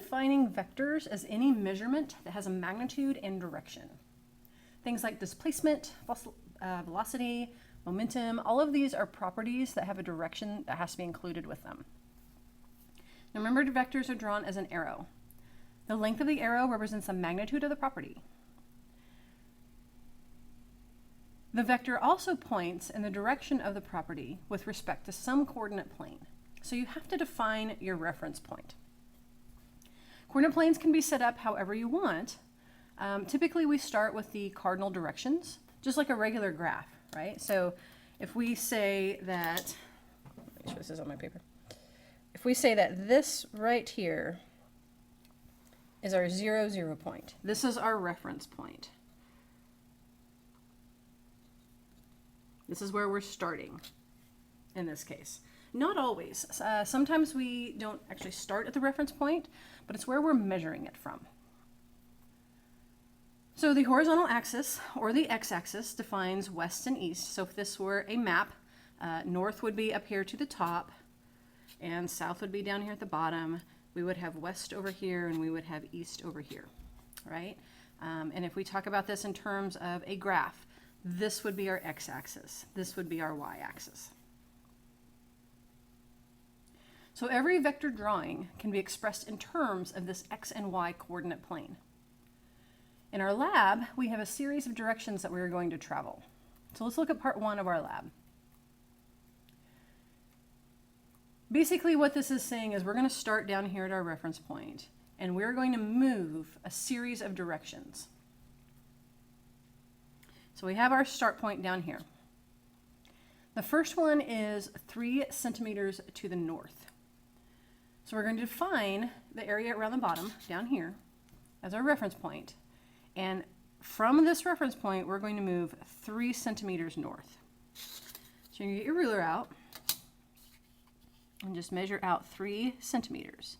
defining vectors as any measurement that has a magnitude and direction. Things like displacement, velocity, momentum, all of these are properties that have a direction that has to be included with them. Now remember, the vectors are drawn as an arrow. The length of the arrow represents the magnitude of the property. The vector also points in the direction of the property with respect to some coordinate plane. So you have to define your reference point. Coordinate planes can be set up however you want. Typically we start with the cardinal directions, just like a regular graph, right? So if we say that, make sure this is on my paper. If we say that this right here is our 0, 0 point, this is our reference point. This is where we're starting in this case. Not always. Sometimes we don't actually start at the reference point, but it's where we're measuring it from. So the horizontal axis, or the x-axis, defines west and east. So if this were a map, north would be up here to the top, and south would be down here at the bottom. We would have west over here, and we would have east over here, right? And if we talk about this in terms of a graph, this would be our x-axis. This would be our y-axis. So every vector drawing can be expressed in terms of this x and y coordinate plane. In our lab, we have a series of directions that we're going to travel. So let's look at part 1 of our lab. Basically what this is saying is we're going to start down here at our reference point, and we're going to move a series of directions. So we have our start point down here. The first one is 3 centimeters to the north. So we're going to define the area around the bottom down here as our reference point. And from this reference point, we're going to move 3 centimeters north. So you're going to get your ruler out and just measure out 3 centimeters.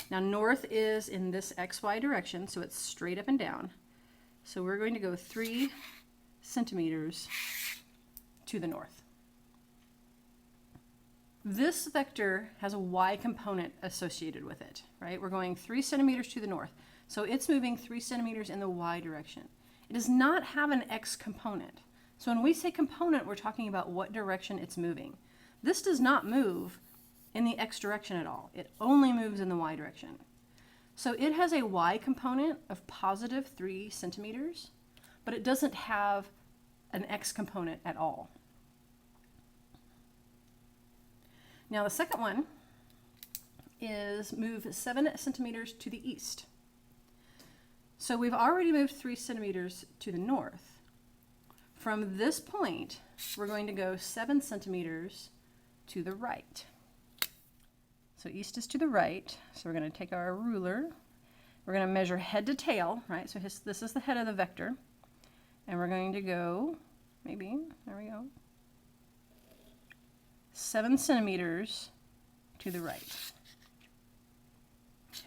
Now north is in this XY direction, so it's straight up and down. So we're going to go 3 centimeters to the north. This vector has a y component associated with it, right? We're going 3 centimeters to the north. So it's moving 3 centimeters in the y direction. It does not have an x component. So when we say component, we're talking about what direction it's moving. This does not move in the x direction at all. It only moves in the y direction. So it has a y component of positive 3 centimeters, but it doesn't have an x component at all. Now the second one is move 7 centimeters to the east. So we've already moved 3 centimeters to the north. From this point, we're going to go 7 centimeters to the right. So east is to the right. So we're going to take our ruler. We're going to measure head to tail, right? So this is the head of the vector. And we're going to go, maybe, there we go, 7 centimeters to the right.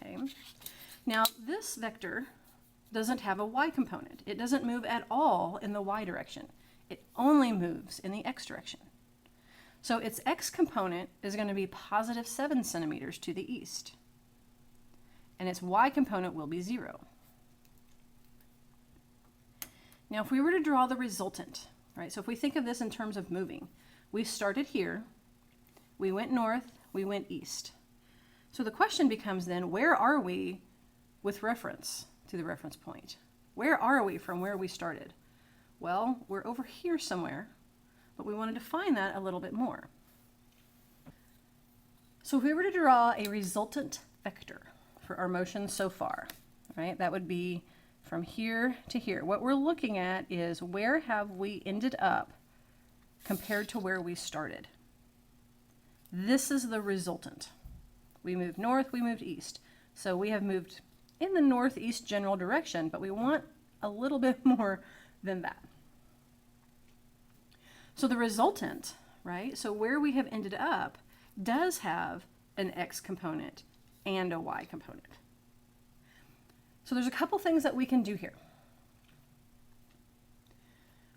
Okay. Now this vector doesn't have a y component. It doesn't move at all in the y direction. It only moves in the x direction. So its x component is going to be positive 7 centimeters to the east. And its y component will be 0. Now if we were to draw the resultant, right, so if we think of this in terms of moving, we started here, we went north, we went east. So the question becomes then, where are we with reference to the reference point? Where are we from where we started? Well, we're over here somewhere, but we want to define that a little bit more. So if we were to draw a resultant vector for our motion so far, right, that would be from here to here. What we're looking at is where have we ended up compared to where we started. This is the resultant. We moved north, we moved east. So we have moved in the northeast general direction, but we want a little bit more than that. So the resultant, right, so where we have ended up does have an x component and a y component. So there's a couple things that we can do here.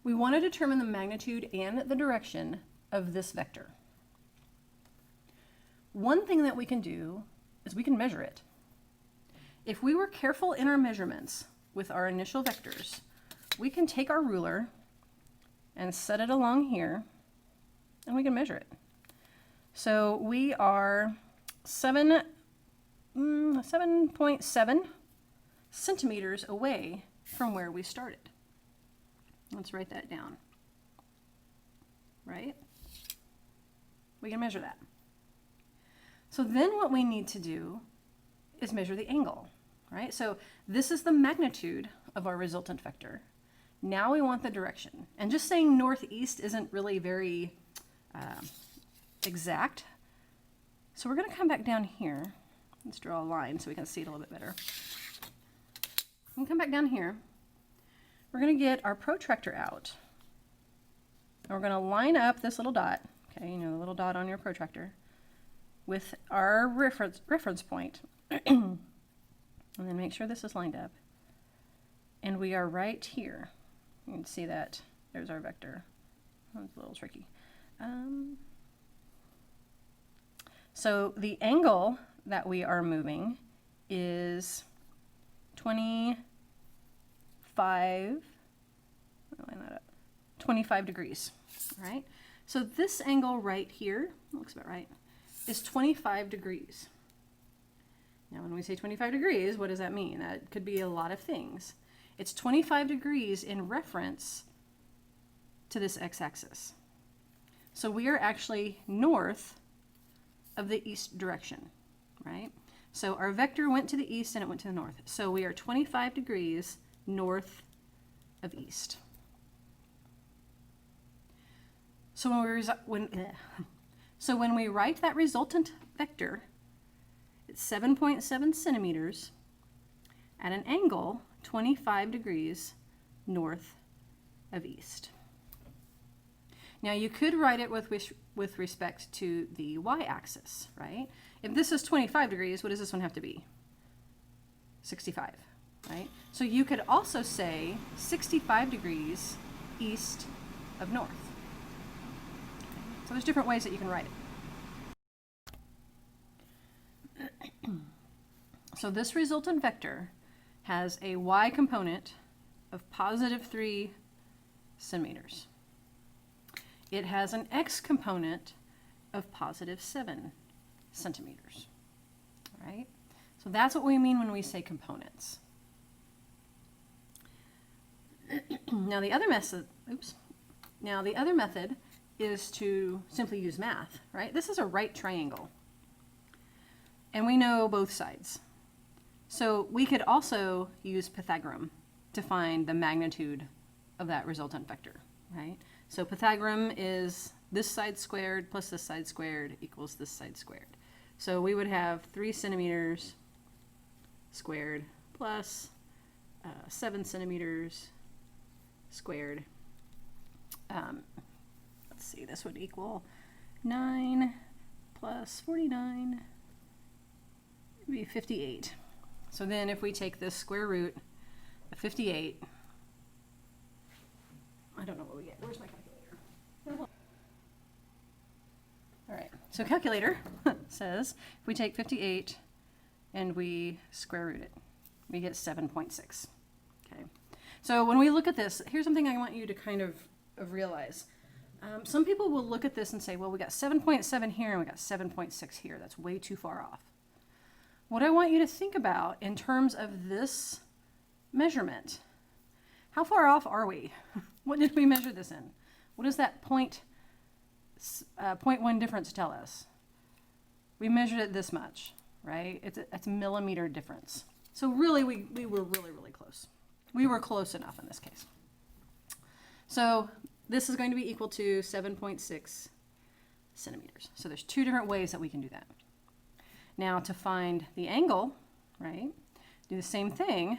We want to determine the magnitude and the direction of this vector. One thing that we can do is we can measure it. if we were careful in our measurements with our initial vectors, we can take our ruler and set it along here, and we can measure it. So we are 7.7 centimeters away from where we started. Let's write that down. Right? We can measure that. So then what we need to do is measure the angle, right? So this is the magnitude of our resultant vector. Now we want the direction. And just saying northeast isn't really very exact. So we're going to come back down here. Let's draw a line so we can see it a little bit better. We can come back down here. We're going to get our protractor out. And we're going to line up this little dot, okay, you know, the little dot on your protractor, with our reference point. And then make sure this is lined up. And we are right here. You can see that. There's our vector. That's a little tricky. So the angle that we are moving is 25 degrees, right? So this angle right here, looks about right, is 25 degrees. Now when we say 25 degrees, what does that mean? That could be a lot of things. It's 25 degrees in reference to this x-axis. So we are actually north of the east direction, right? So our vector went to the east and it went to the north. So we are 25 degrees north of east. So when we write that resultant vector, it's 7.7 centimeters at an angle 25 degrees north of east. Now you could write it with respect to the y-axis, right? If this is 25 degrees, what does this one have to be? 65, right? So you could also say 65 degrees east of north. So there's different ways that you can write it. So this resultant vector has a y component of positive 3 centimeters. It has an x component of positive 7 centimeters, right? So that's what we mean when we say components. Now the other method is to simply use math, right? This is a right triangle, and we know both sides. So we could also use Pythagorean to find the magnitude of that resultant vector, right? So Pythagorean is this side squared plus this side squared equals this side squared. So we would have 3 centimeters squared plus 7 centimeters squared. Let's see, this would equal 9 plus 49 would be 58. So then if we take this square root of 58, I don't know what we get. Where's my calculator? All right, so calculator says if we take 58 and we square root it, we get 7.6. Okay, so when we look at this, here's something I want you to kind of realize. Some people will look at this and say, well, we got 7.7 here and we got 7.6 here. That's way too far off. What I want you to think about in terms of this measurement, how far off are we? What did we measure this in? What does that 0.1 difference tell us? We measured it this much, right? It's a millimeter difference. So really, we were really close. We were close enough in this case. So this is going to be equal to 7.6 centimeters. So there's 2 different ways that we can do that. Now to find the angle, right, do the same thing.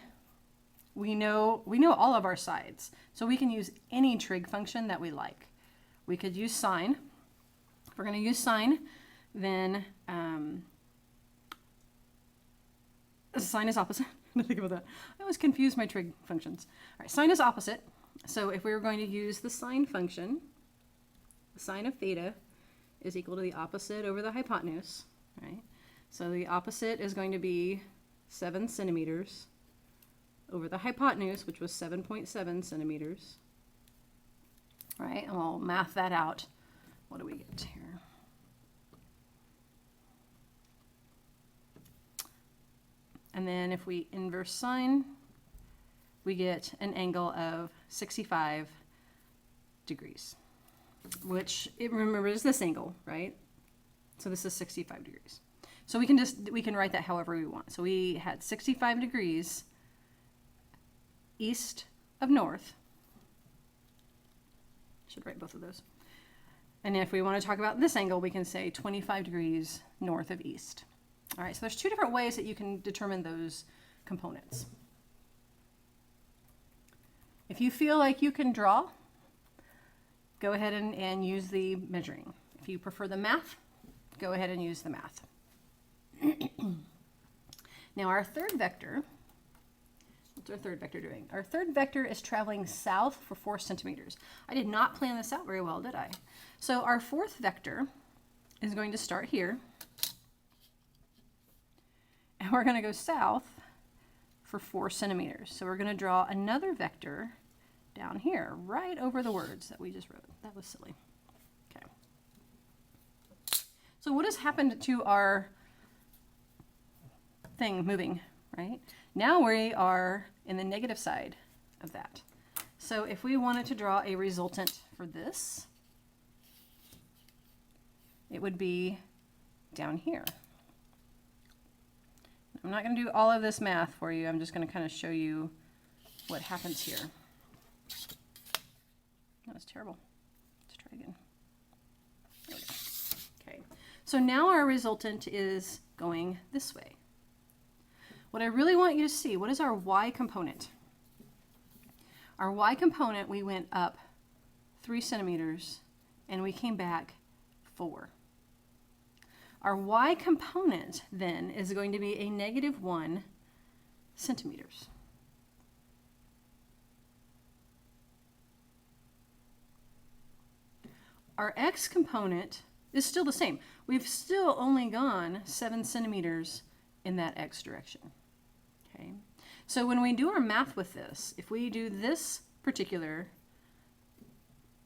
We know all of our sides, so we can use any trig function that we like. We could use sine. If we're going to use sine, then sine is opposite. Think about that. I always confuse my trig functions. All right, sine is opposite. So if we were going to use the sine function, the sine of theta is equal to the opposite over the hypotenuse, right? So the opposite is going to be 7 centimeters over the hypotenuse, which was 7.7 centimeters. Right, and we'll math that out. What do we get here? And then if we inverse sine, we get an angle of 65 degrees, which it remembers this angle, right? So this is 65 degrees. So we can write that however we want. So we had 65 degrees east of north. Should write both of those. And if we want to talk about this angle, we can say 25 degrees north of east. All right, so there's two different ways that you can determine those components. If you feel like you can draw, go ahead and use the measuring. If you prefer the math, go ahead and use the math. Now our third vector, what's our third vector doing? Our third vector is traveling south for 4 centimeters. I did not plan this out very well, did I? So our fourth vector is going to start here, and we're going to go south for 4 centimeters. So we're going to draw another vector down here, right over the words that we just wrote. That was silly. Okay. So what has happened to our thing moving, right? Now we are in the negative side of that. So if we wanted to draw a resultant for this, it would be down here. I'm not going to do all of this math for you. I'm just going to kind of show you what happens here. That was terrible. Let's try again. There we go. Okay. So now our resultant is going this way. What I really want you to see, what is our y component? Our y component, we went up 3 centimeters and we came back 4. Our y component then is going to be a negative 1 centimeters. Our x component is still the same. We've still only gone 7 centimeters in that x direction. Okay. So when we do our math with this, if we do this particular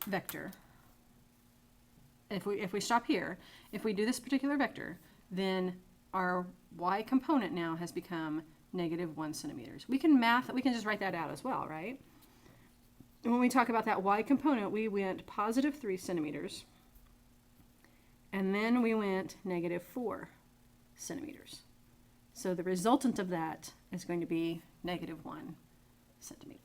vector, if we stop here, if we do this particular vector, then our y component now has become negative 1 centimeters. We can just write that out as well, right? And when we talk about that y component, we went positive 3 centimeters, and then we went negative 4 centimeters. So the resultant of that is going to be negative 1 centimeter.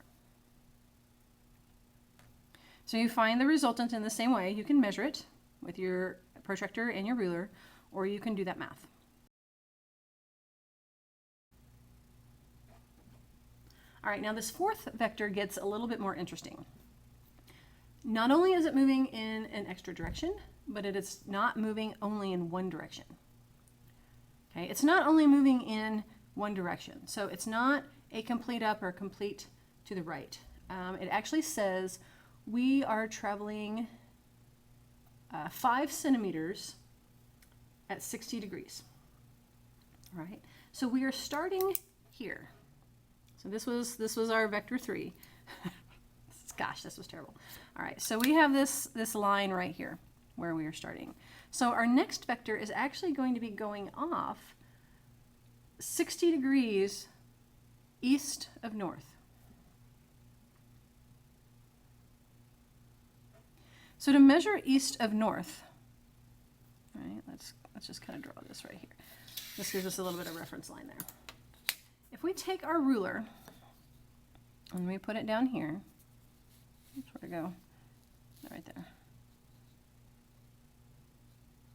So you find the resultant in the same way. You can measure it with your protractor and your ruler, or you can do that math. All right, now this fourth vector gets a little bit more interesting. Not only is it moving in an extra direction, but it is not moving only in one direction. Okay, it's not only moving in one direction. So it's not a complete up or complete to the right. It actually says we are traveling 5 centimeters at 60 degrees. All right, so we are starting here. So this was our vector 3. Gosh, this was terrible. All right, so we have this line right here where we are starting. So our next vector is actually going to be going off 60 degrees east of north. So to measure east of north, all right, let's just kind of draw this right here. This gives us a little bit of reference line there. If we take our ruler and we put it down here, where to go? Right there.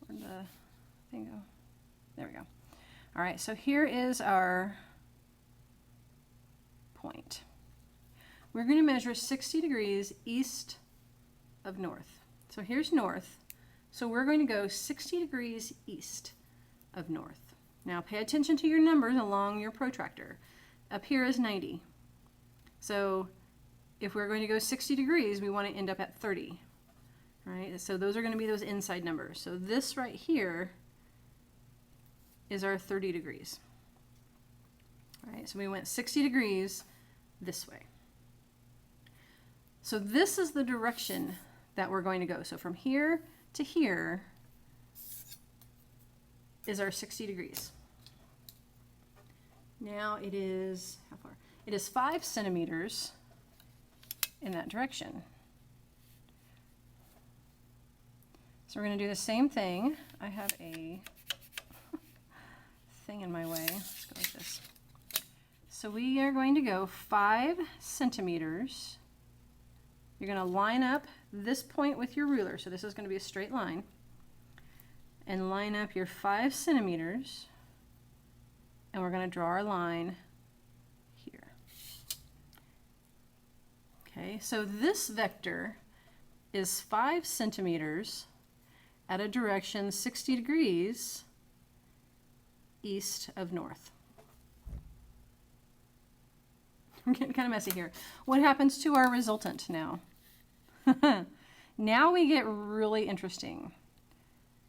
Where'd the thing go? There we go. All right, so here is our point. We're going to measure 60 degrees east of north. So here's north. So we're going to go 60 degrees east of north. Now pay attention to your numbers along your protractor. Up here is 90. So if we're going to go 60 degrees, we want to end up at 30. Right? So those are going to be those inside numbers. So this right here is our 30 degrees. so we went 60 degrees this way. So this is the direction that we're going to go. So from here to here is our 60 degrees. Now it is, how far? It is 5 centimeters in that direction. So we're going to do the same thing. I have a thing in my way. Let's go like this. So we are going to go 5 centimeters. You're going to line up this point with your ruler. So this is going to be a straight line. And line up your 5 centimeters. And we're going to draw our line here. Okay, so this vector is 5 centimeters at a direction 60 degrees east of north. I'm getting kind of messy here. What happens to our resultant now? Now we get really interesting.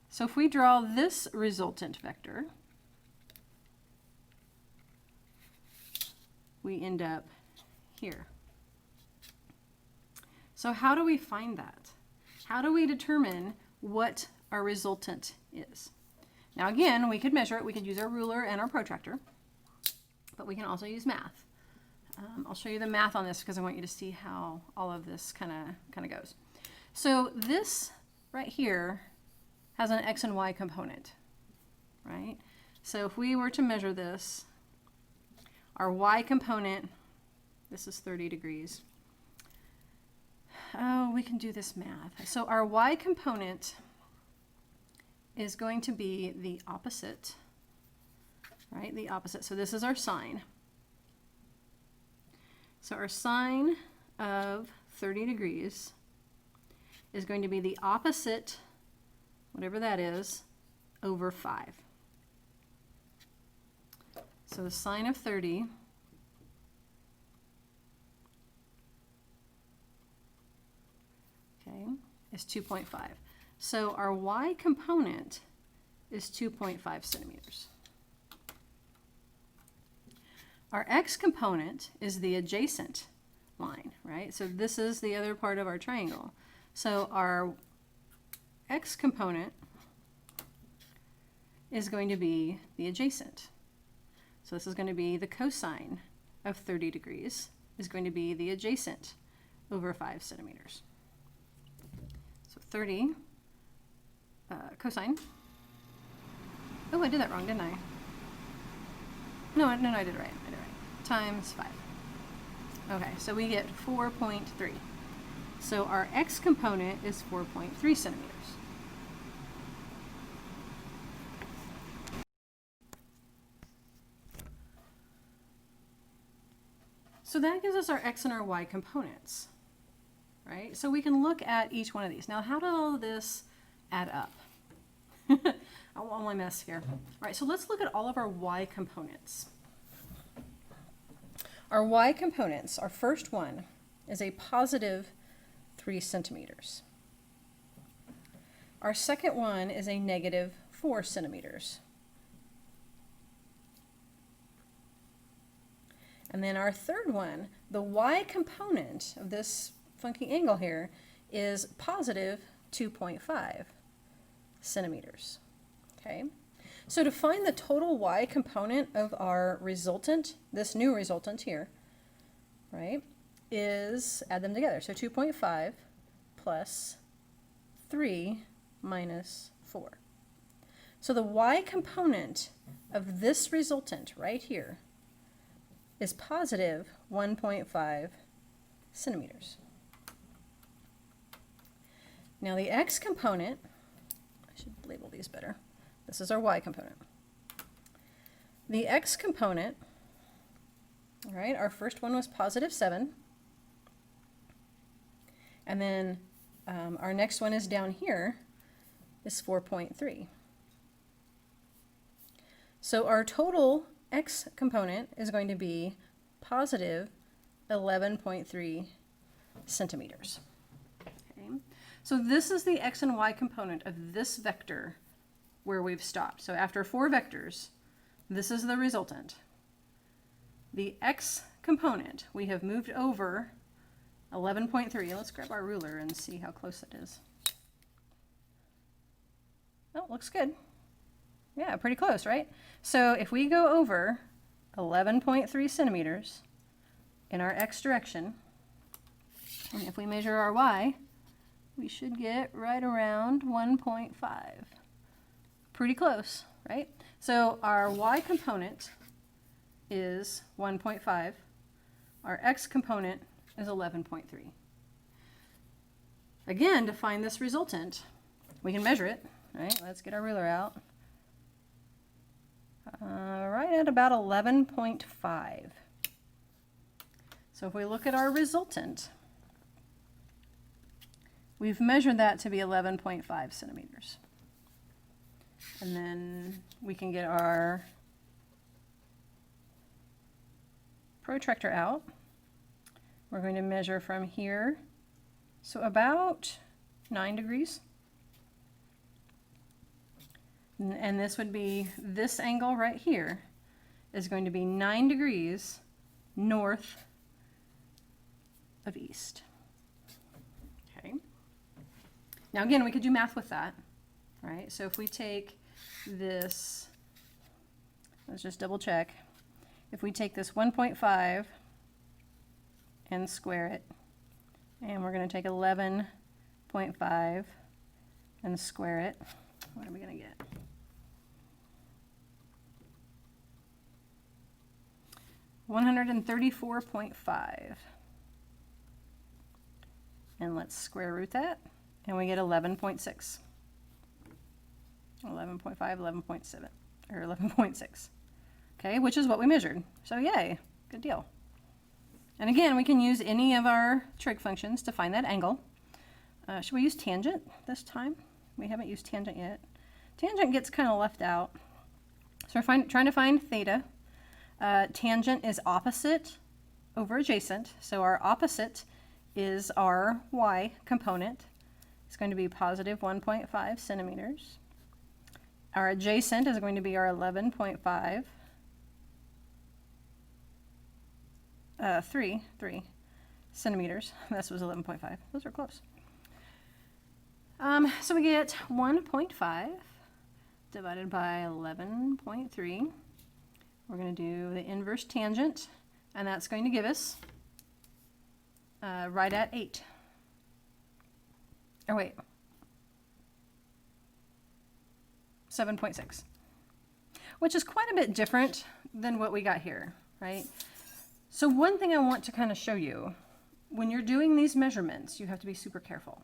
So if we draw this resultant vector, we end up here. So how do we find that? How do we determine what our resultant is? Now again, we could measure it. We could use our ruler and our protractor, but we can also use math. I'll show you the math on this because I want you to see how all of this kind of goes. So this right here has an x and y component, right? So if we were to measure this, our y component, this is 30 degrees. Oh, we can do this math. So our y component is going to be the opposite, right? The opposite. So this is our sine. So our sine of 30 degrees is going to be the opposite, whatever that is, over 5. So the sine of 30 is 2.5. So our y component is 2.5 centimeters. Our x component is the adjacent line, right? So this is the other part of our triangle. So our x component is going to be the adjacent. So this is going to be the cosine of 30 degrees is going to be the adjacent over 5 centimeters. So 30 cosine. Oh, I did that wrong, didn't I? No, I did it right. I did it right. Times 5. Okay, so we get 4.3. So our x component is 4.3 centimeters. So that gives us our x and our y components, right? So we can look at each one of these. Now, how does all of this add up? I want my mess here. All right, so let's look at all of our y components. Our y components, our first one is a positive 3 centimeters. Our second one is a negative 4 centimeters. And then our third one, the y component of this funky angle here is positive 2.5 centimeters. Okay, so to find the total y component of our resultant, this new resultant here, right, is add them together. So 2.5 plus 3 minus 4. So the y component of this resultant right here is positive 1.5 centimeters. Now the x component, I should label these better. This is our y component. The x component, all right, our first one was positive 7. And then our next one is down here is 4.3. So our total x component is going to be positive 11.3 centimeters. Okay. So this is the x and y component of this vector where we've stopped. So after 4 vectors, this is the resultant. the x component, we have moved over 11.3. Let's grab our ruler and see how close it is. Oh, looks good. Yeah, pretty close, right? So if we go over 11.3 centimeters in our x direction, and if we measure our y, we should get right around 1.5. Pretty close, right? So our y component is 1.5. Our x component is 11.3. Again, to find this resultant, we can measure it, right? Let's get our ruler out. Right at about 11.5. So if we look at our resultant, we've measured that to be 11.5 centimeters. And then we can get our protractor out. We're going to measure from here, so about 9 degrees. And this would be, this angle right here is going to be 9 degrees north of east. Okay. Now again, we could do math with that, right? So if we take this, let's just double check. If we take this 1.5 and square it, and we're going to take 11.5 and square it, what are we going to get? 134.5. And let's square root that, and we get 11.6. 11.5, 11.7, or 11.6. Okay, which is what we measured. So yay, good deal. And again, we can use any of our trig functions to find that angle. Should we use tangent this time? We haven't used tangent yet. Tangent gets kind of left out. So we're trying to find theta. Tangent is opposite over adjacent. So our opposite is our y component. It's going to be positive 1.5 centimeters. Our adjacent is going to be our 11.5. 3 centimeters. This was 11.5. Those are close. So we get 1.5 divided by 11.3. We're going to do the inverse tangent, and that's going to give us right at 8. Or wait, 7.6, which is quite a bit different than what we got here, right? So one thing I want to kind of show you, when you're doing these measurements, you have to be super careful,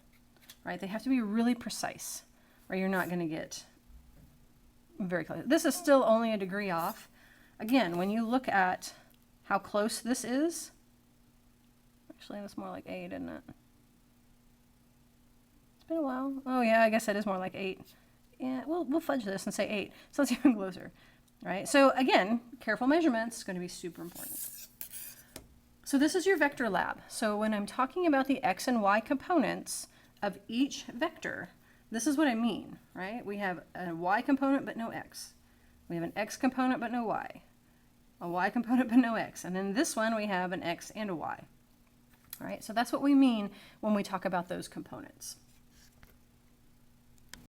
right? They have to be really precise, or you're not going to get very close. This is still only a degree off. Again, when you look at how close this is, actually that's more like 8, isn't it? It's been a while. Oh yeah, I guess that is more like 8. Yeah, we'll fudge this and say 8, so it's even closer, right? So again, careful measurements is going to be super important. So this is your vector lab. So when I'm talking about the x and y components of each vector, this is what I mean, right? We have a y component but no x. We have an x component but no y. A y component but no x. And then this one we have an x and a y. All right, so that's what we mean when we talk about those components.